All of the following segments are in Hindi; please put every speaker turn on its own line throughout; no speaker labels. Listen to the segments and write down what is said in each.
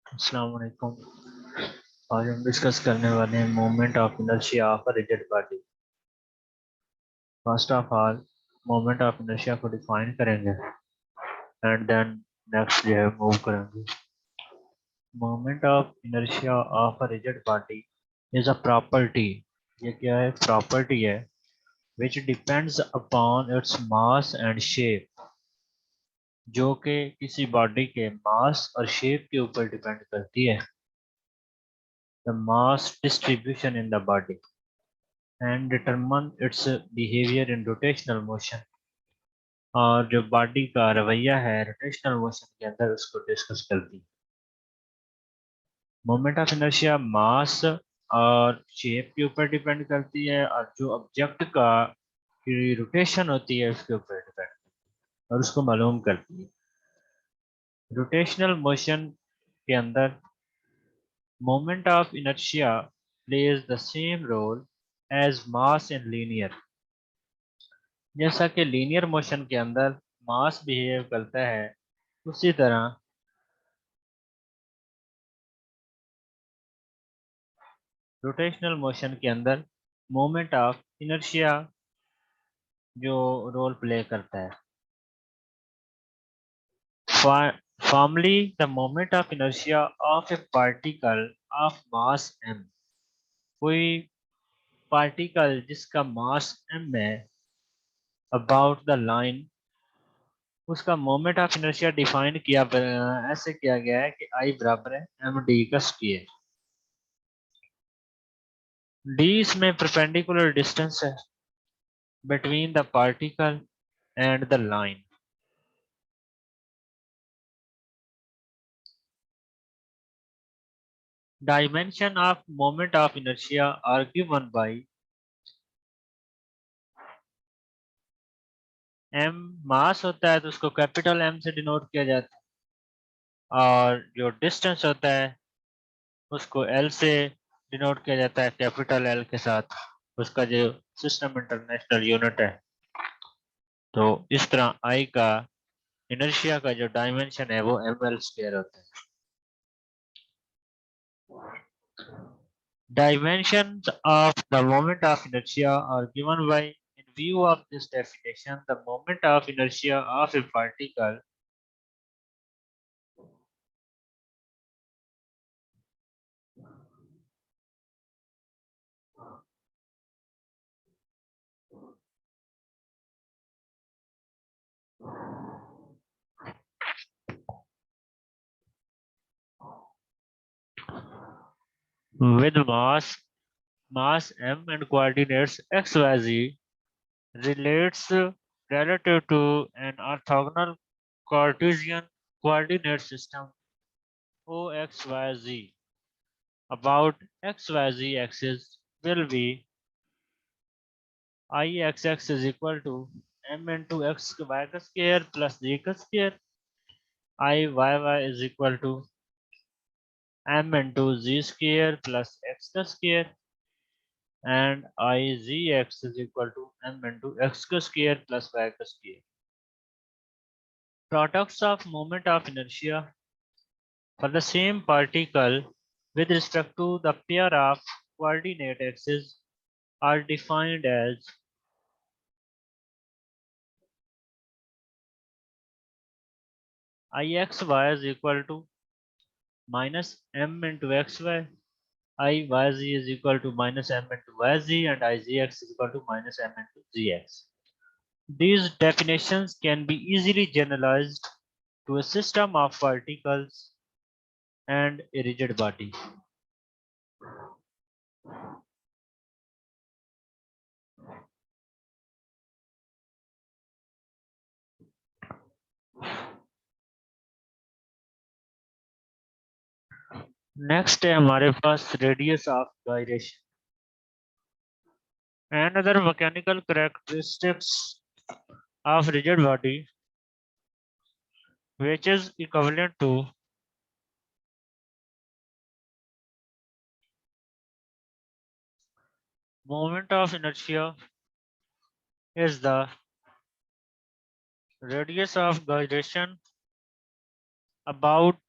अस्सलाम वालेकुम। आज हम डिस्कस करने वाले हैं moment of inertia of a rigid body. First of all moment of inertia को डिफाइन करेंगे एंड देन नेक्स्ट जो है मूव करेंगे। Moment of inertia of a rigid body is a property. ये क्या है? प्रॉपर्टी है which depends upon its mass and shape, जो कि किसी बॉडी के मास और शेप के ऊपर डिपेंड करती है। The mass distribution in the body and determine its behavior in rotational motion। और जो बॉडी का रवैया है रोटेशनल मोशन के अंदर उसको डिस्कस करती है। मोमेंट ऑफ इनर्शिया मास और शेप के ऊपर डिपेंड करती है और जो ऑब्जेक्ट का की रोटेशन होती है उसके ऊपर डिपेंड करती है और उसको मालूम करती है। रोटेशनल मोशन के अंदर moment of inertia plays the same role as mass in linear. जैसा कि लीनियर मोशन के अंदर मास बिहेव करता है उसी तरह रोटेशनल मोशन के अंदर मोमेंट ऑफ इनर्शिया जो रोल प्ले करता है। Formally, the moment of inertia of a particle of mass m। कोई पार्टिकल जिसका मास m है अबाउट द लाइन, उसका मोमेंट ऑफ इनर्शिया डिफाइन किया ऐसे किया गया है कि I बराबर है एम डी का स्क्वायर। डी इसमें परपेंडिकुलर डिस्टेंस है between the particle and the line। Dimension of moment of inertia are given by m। मास होता है तो उसको कैपिटल M से डिनोट किया जाता है और जो डिस्टेंस होता है उसको L से डिनोट किया जाता है कैपिटल L के साथ। उसका जो सिस्टम इंटरनेशनल यूनिट है। तो इस तरह I का इनर्शिया का जो डायमेंशन है वो ml स्क्वायर होता है। Dimensions of the moment of inertia are given by, in view of this definition, the moment of inertia of a particle with mass m and coordinates x, y, z relates relative to an orthogonal Cartesian coordinate system O x y z about x y z axis will be I x x is equal to m into x y square plus z square। I y y is equal to m into z square plus x square and I z x is equal to m into x square plus y square। Products of moment of inertia for the same particle with respect to the pair of coordinate axes are defined as Ixy is equal to minus m into xy, Iyz is equal to minus m into yz, and Izx is equal to minus m into zx. These definitions can be easily generalized to a system of particles and a rigid body. Next है हमारे पास radius of gyration. Another mechanical characteristics of rigid body which is equivalent to moment of inertia is the radius of gyration about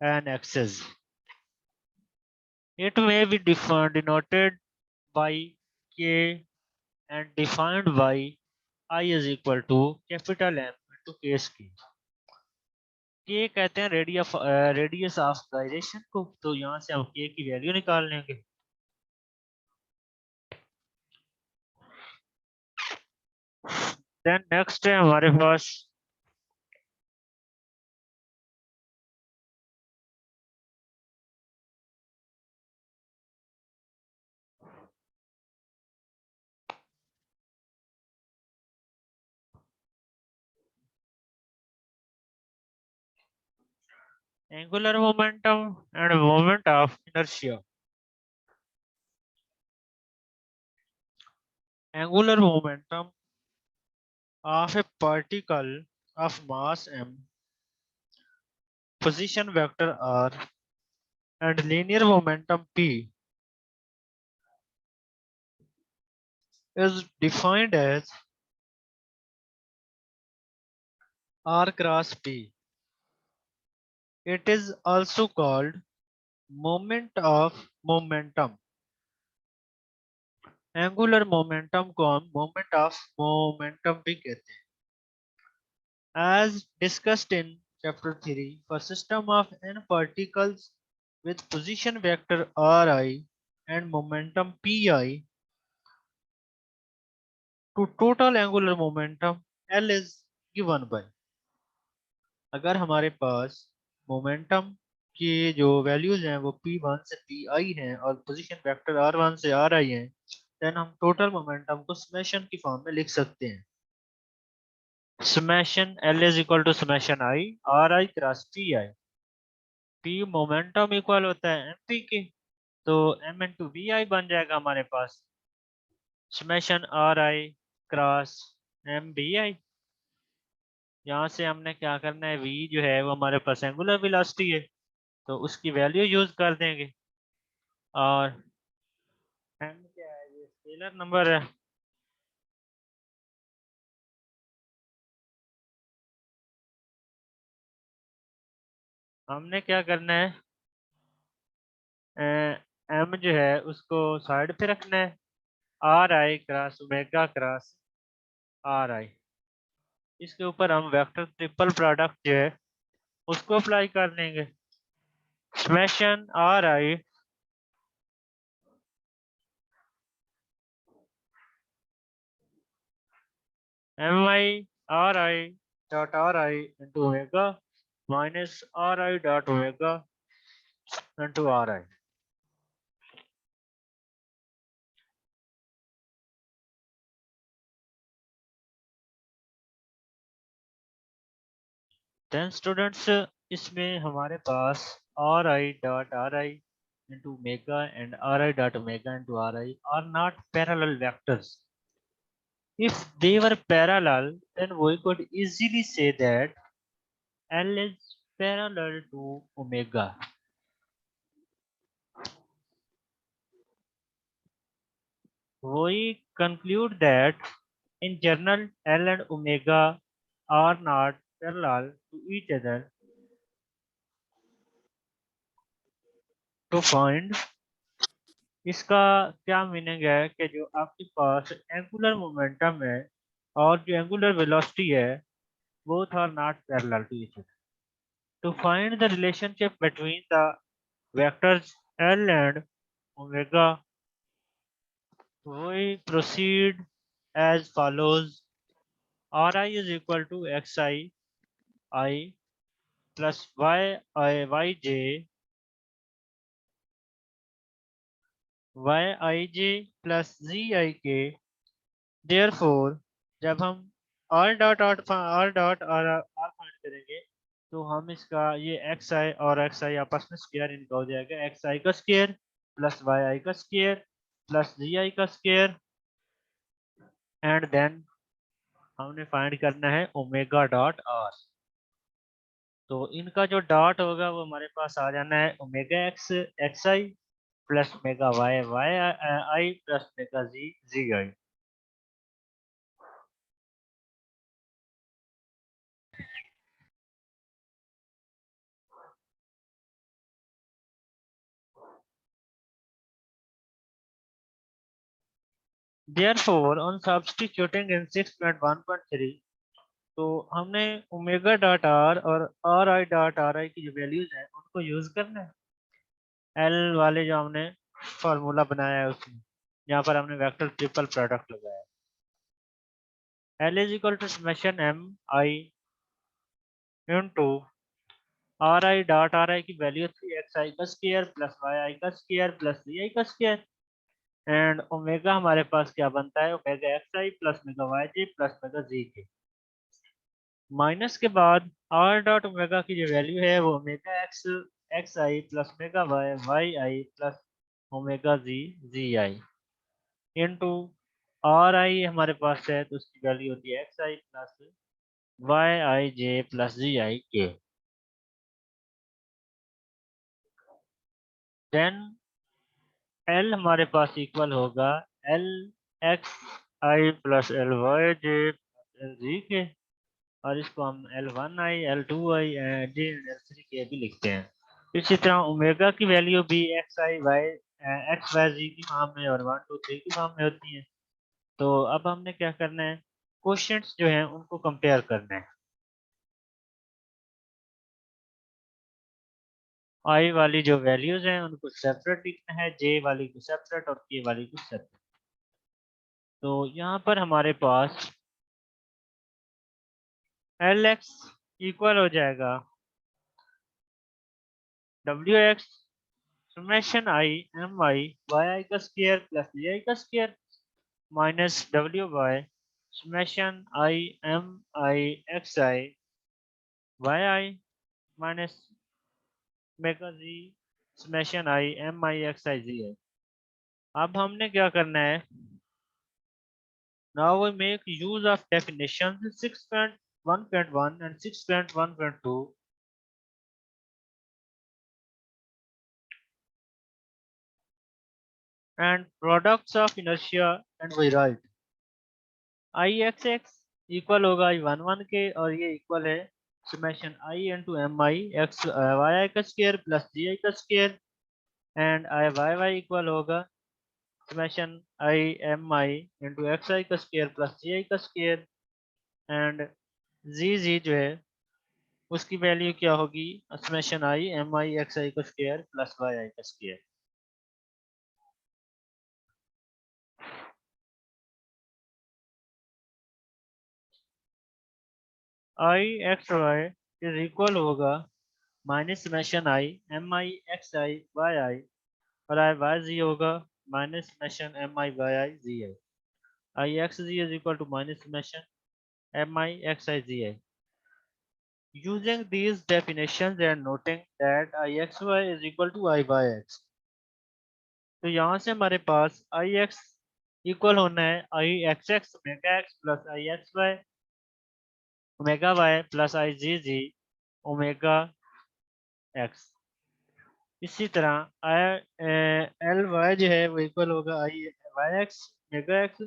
an axis. It may be denoted by K and defined by I is equal to capital M into K square. K कहते हैं रेडियस ऑफ गायरेशन को, तो यहाँ से हम K की वैल्यू निकाल लेंगे. देन नेक्स्ट है हमारे पास angular momentum and moment of inertia. Angular momentum of a particle of mass m, position vector r, and linear momentum p is defined as r cross p. It is also called moment of momentum. Angular momentum को हम मोमेंट ऑफ मोमेंटम भी कहते हैं. As discussed in chapter 3, for system of n particles with position vector ri and momentum pi, to total angular momentum L is given by. अगर हमारे पास मोमेंटम की जो वैल्यूज हैं वो P1 से Pi हैं और पोजीशन वेक्टर R1 से Ri हैं, देन हम टोटल मोमेंटम को समेशन की फॉर्म में लिख सकते हैं. Summation L is equal to summation I Ri cross Pi. P momentum equal होता है MP के, तो M इंटू Vi बन जाएगा हमारे पास समेशन Ri क्रॉस MBI. यहाँ से हमने क्या करना है, V जो है वो हमारे पास एंगुलर वेलोसिटी है, तो उसकी वैल्यू यूज कर देंगे. और m क्या है, ये स्केलर नंबर है. हमने क्या करना है, m जो है उसको साइड पे रखना है, ri cross omega cross ri. इसके ऊपर हम वेक्टर ट्रिपल प्रोडक्ट जो है उसको अप्लाई कर लेंगे. Summation ri mi ri dot ri into omega minus ri dot omega into ri. Then students, इसमें हमारे पास ri dot ri into omega and ri dot omega into ri are not parallel vectors. If they were parallel, then we could easily say that L is parallel to omega. We conclude that in general L and omega are not parallel to each other. To find इसका क्या मीनिंग है कि जो आपके पास एंगुलर मोमेंटम है और जो एंगुलर वेलोसिटी है, both are not parallel to each other. To find the relationship between the vectors L and omega, we proceed as follows. Ri is equal to xi I plus yj plus zik. Therefore, जब हम r डॉट r फाइंड करेंगे, तो हम इसका ये xi और xi आपस में स्क्वायर इनका हो जाएगा. xi का स्क्वायर प्लस yi का स्क्वायर प्लस gi का स्क्वायर, एंड देन हमने फाइंड करना है ओमेगा डॉट r. तो इनका जो डॉट होगा वो हमारे पास आ जाना है omega xi plus omega yi plus omega zi. Therefore, on substituting in 6.1.3, तो हमने ओमेगा डॉट आर और are I dot R I की जो वैल्यूज हैं उनको यूज करना है। एल वाले जो हमने फार्मूला बनाया है उसमें यहाँ पर हमने वेक्टर ट्रिपल प्रोडक्ट लगाया है। L is equal to summation M I into R I dot R I की वैल्यू थी एक्स आई का स्क्वायर प्लस वाई आई का स्क्वायर प्लस वी आई का स्क्वायर एंड ओमेगा हमारे पास क्या बनता है omega x I plus omega Y ji plus omega जी के माइनस के बाद आर डॉट ओमेगा की जो वैल्यू है वो omega X X I plus omega Y Y I plus omega Z Z I into R I हमारे पास है तो उसकी वैल्यू होती है X I plus Y I J plus ji I K then L हमारे पास इक्वल होगा L X I plus L Y J plus L Z K और इसको हम L1i, L2i, J and L3 के भी लिखते हैं। इसी तरह ओमेगा की वैल्यू भी एक्स वाई जी की फॉर्म में और 1 2 3 की फॉर्म में होती है। तो अब हमने क्या करना है क्वोशिएंट्स जो हैं उनको कंपेयर करना है। आई वाली जो वैल्यूज हैं उनको सेपरेट लिखना है, जे वाली को सेपरेट और के वाली को सेपरेट। तो यहाँ पर हमारे पास एल एक्स इक्वल हो जाएगा डब्ल्यू x summation i m i y i का स्क्वायर प्लस वी आई का स्क्वायर माइनस डब्ल्यू by summation i m i x i y i minus omega z summation i m i x i z i. अब हमने क्या करना है now we make use of definition 6.1.1 and 6.1.2 and products of inertia and we write i x x equal होगा आई वन वन के और ये इक्वल है summation i into m i x y i का स्क्वायर प्लस जी आई का square and i y y equal होगा summation i m I into x i का स्क्वायर प्लस जी आई का स्क्वायर एंड जी जी जो है उसकी वैल्यू क्या होगी summation i m i x i का स्क्वायर प्लस वाई आई का square. I x y is equal होगा minus summation i m i x i y i और आई वाई जी होगा minus summation M i y i z i. I x z is equal to minus summation M i x i z i. Using these definitions and noting that I x y is equal to I y x, तो यहाँ से हमारे पास आई एक्स इक्वल होना है i x x omega x plus i x y omega y plus i z z omega x. इसी तरह आई एल वाई जो है वो इक्वल होगा i y x omega x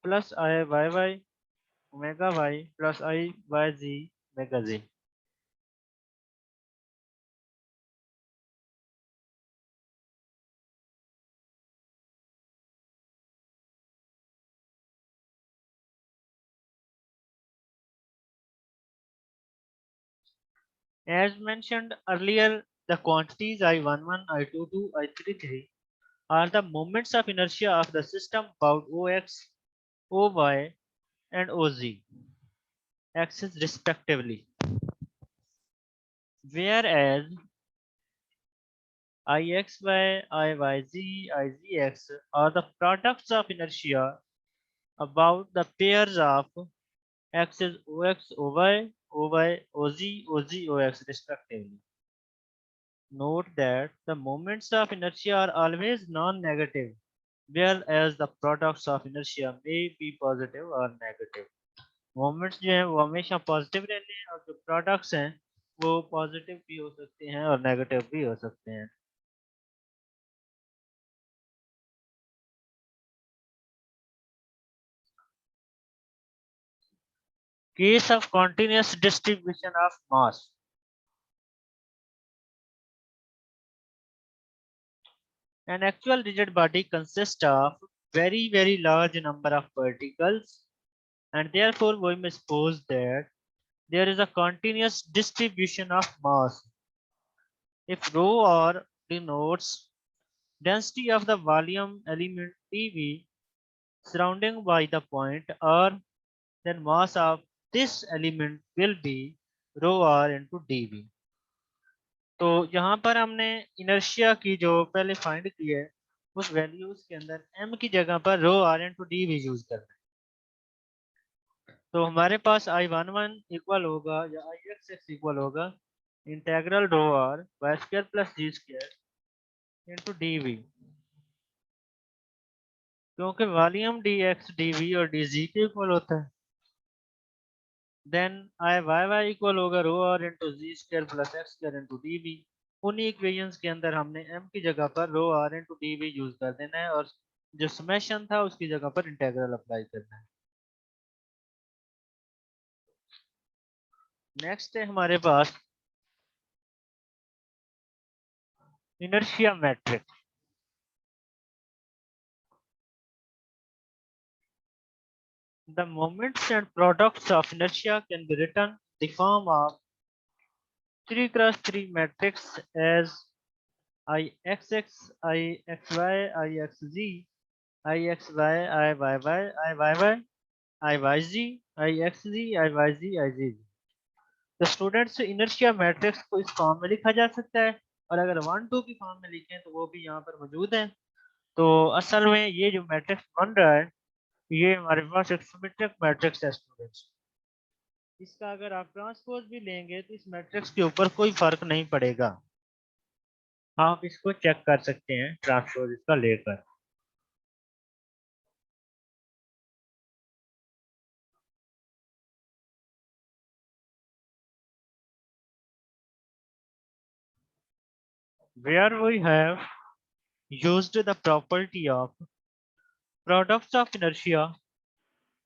plus i y y omega y plus i y z omega z. As mentioned earlier, the quantities I11, I22, I33 are the moments of inertia of the system about OX, OY, and OZ axis respectively. Whereas IXY, IYZ, IZX are the products of inertia about the pairs of axes OX, OY, OY, OZ, OZ, OX respectively. Note that the moments of inertia are always non-negative, whereas the products of inertia may be positive or negative. Moments जो हैं वो हमेशा पॉजिटिव रहते हैं और जो प्रोडक्ट्स हैं वो पॉजिटिव भी हो सकते हैं और नेगेटिव भी हो सकते हैं। Case of continuous distribution of mass. An actual rigid body consists of very large number of particles, and therefore we may suppose that there is a continuous distribution of mass. If rho r denotes density of the volume element dV surrounding by the point r, then mass of this element will be rho r into dV. तो यहाँ पर हमने इनर्शिया की जो पहले फाइंड की है उस वैल्यूज के अंदर m की जगह पर रो r इंटू डी भी यूज करना है। तो हमारे पास I11 इक्वल होगा या Ix इक्वल होगा integral rho r y square plus z square into d v, क्योंकि volume d x d v और डी जी के इक्वल होता है। Then i y y equal होगा rho r into z square plus x square into d v. उन्हीं इक्वेशंस के अंदर हमने m की जगह पर rho r into d v use कर देना है और जो समेशन था उसकी जगह पर इंटेग्रल अप्लाई करना है। नेक्स्ट है हमारे पास inertia matrix. The moments and products of inertia can be written in the form of 3x3 matrix as Ixx, Ixy, Ixz, Ixy, Iyy, Iyz, Ixz, Iyz, Izz। तो स्टूडेंट्स इनर्शिया मैट्रिक्स को इस फॉर्म में लिखा जा सकता है और अगर 1 2 की फॉर्म में लिखें तो वो भी यहाँ पर मौजूद है। तो असल में ये जो मैट्रिक्स बन रहा है ये हमारे पास एक सिमेट्रिक मैट्रिक्स है स्टूडेंट्स। इसका अगर आप ट्रांसपोज भी लेंगे तो इस मैट्रिक्स के ऊपर कोई फर्क नहीं पड़ेगा। आप इसको चेक कर सकते हैं ट्रांसपोज इसका लेकर। Where we have used the property of products of inertia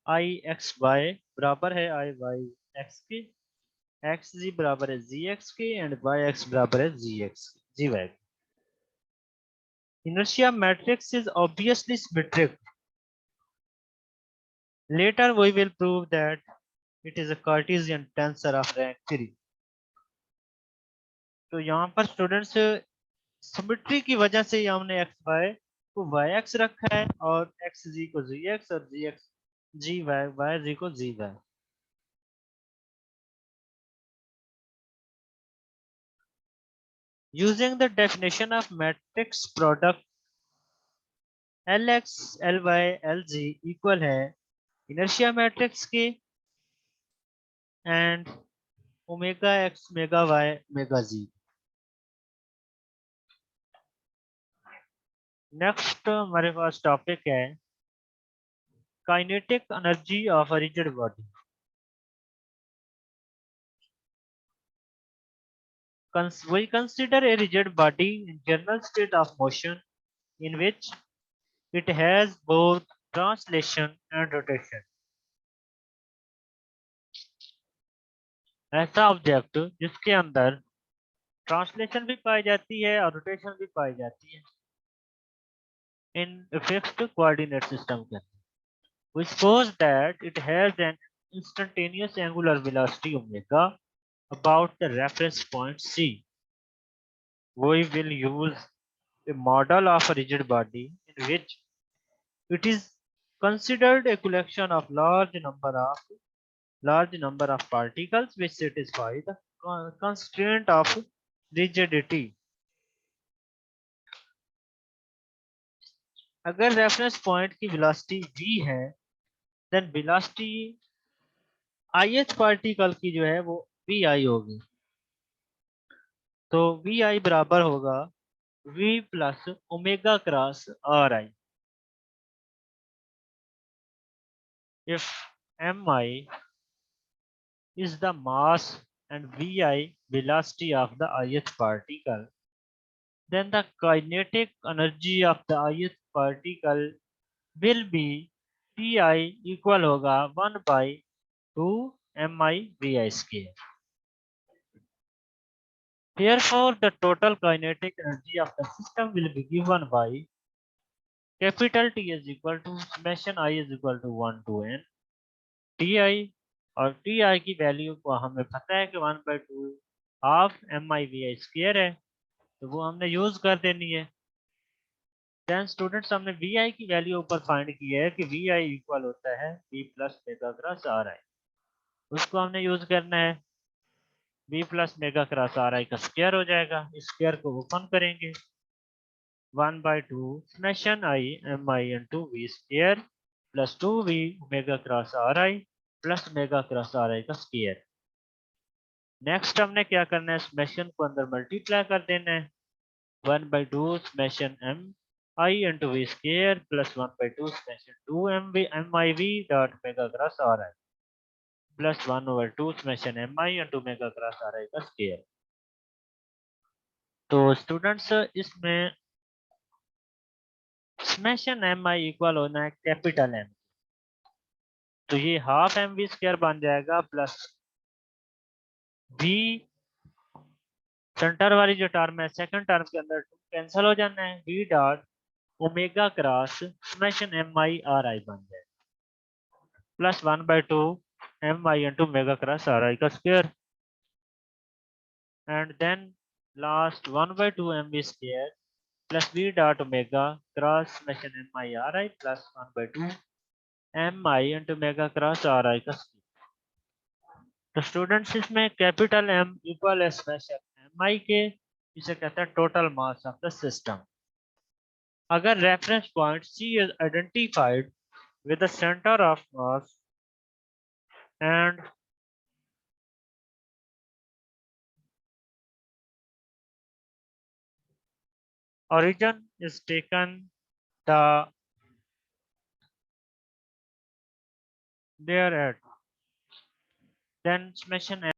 I x y बराबर है I y x के, x z बराबर है z x के एंड y x बराबर है z x g y। Inertia matrix is obviously symmetric. Later we will prove that it is a Cartesian tensor of rank 3. तो यहाँ पर स्टूडेंट्स सिमेट्री की वजह से हमने एक्स वाई को वाई एक्स रखा है और एक्स जी को जी एक्स और z x z y y z को z y. Using the definition of matrix product Lx Ly Lg equal है इनर्शिया मैट्रिक्स के and omega x mega y mega z. Next हमारे पास टॉपिक है kinetic energy of a rigid body. We consider a rigid body in general state of motion in which it has both translation and rotation। ऐसा ऑब्जेक्ट जिसके अंदर ट्रांसलेशन भी पाई जाती है और रोटेशन भी पाई जाती है इन फिक्स्ड कोऑर्डिनेट सिस्टम के अंदर। We suppose that it has an instantaneous angular velocity omega about the reference point C. We will use a model of a rigid body in which it is considered a collection of large number of particles which satisfy the constraint of rigidity। अगर रेफरेंस पॉइंट की वेलोसिटी v है देन वेलोसिटी ith पार्टिकल की जो है वो vi होगी। तो vi बराबर होगा v plus omega cross r I. If mi is the mass and vi velocity of the ith particle, then the kinetic energy of the ith particle will be pi equal होगा 1 by 2 mi vi square। Therefore, the total kinetic energy of the system will be given by capital T is equal to summation I is equal to 1 to n ti, और ti की वैल्यू को हमें पता है कि 1/2 हाफ mi/vi स्क्वायर है, तो वो हमने यूज कर देनी है। देन स्टूडेंट्स हमने vi की वैल्यू ऊपर फाइंड की है कि vi इक्वल होता है v plus mega cross ri, उसको हमने यूज करना है। v plus mega cross ri का स्क्वायर हो जाएगा, इस स्क्वायर को ओपन करेंगे 1/2 summation I mi into v square plus 2v mega cross ri plus mega cross ri का स्क्वायर। नेक्स्ट हमने क्या करना है, समेशन को अंदर मल्टीप्लाई कर देना है 1/2 summation m I into v square plus 1/2 summation 2 miv dot mega cross ri plus 1/2 summation mi into mega cross ri का स्क्वायर। तो स्टूडेंट्स इसमें समेशन mi इक्वल होना है कैपिटल M, तो ये हाफ एम वी स्क्वायर बन जाएगा प्लस v सेंटर वाली जो टर्म है सेकंड टर्म के अंदर कैंसिल हो जाना है, v dot omega cross summation M i r i बन जाए plus 1/2 m I into mega cross r i का square, and then last 1/2 m v square plus v dot omega cross summation M i r i plus 1/2 m I into mega cross r i का स्क्वायर। तो स्टूडेंट्स इसमें कैपिटल M इक्वल है समेशन एम आई के, इसे कहते हैं total mass of the system. अगर reference point C is identified with the center of mass and origin is taken the there at, then summation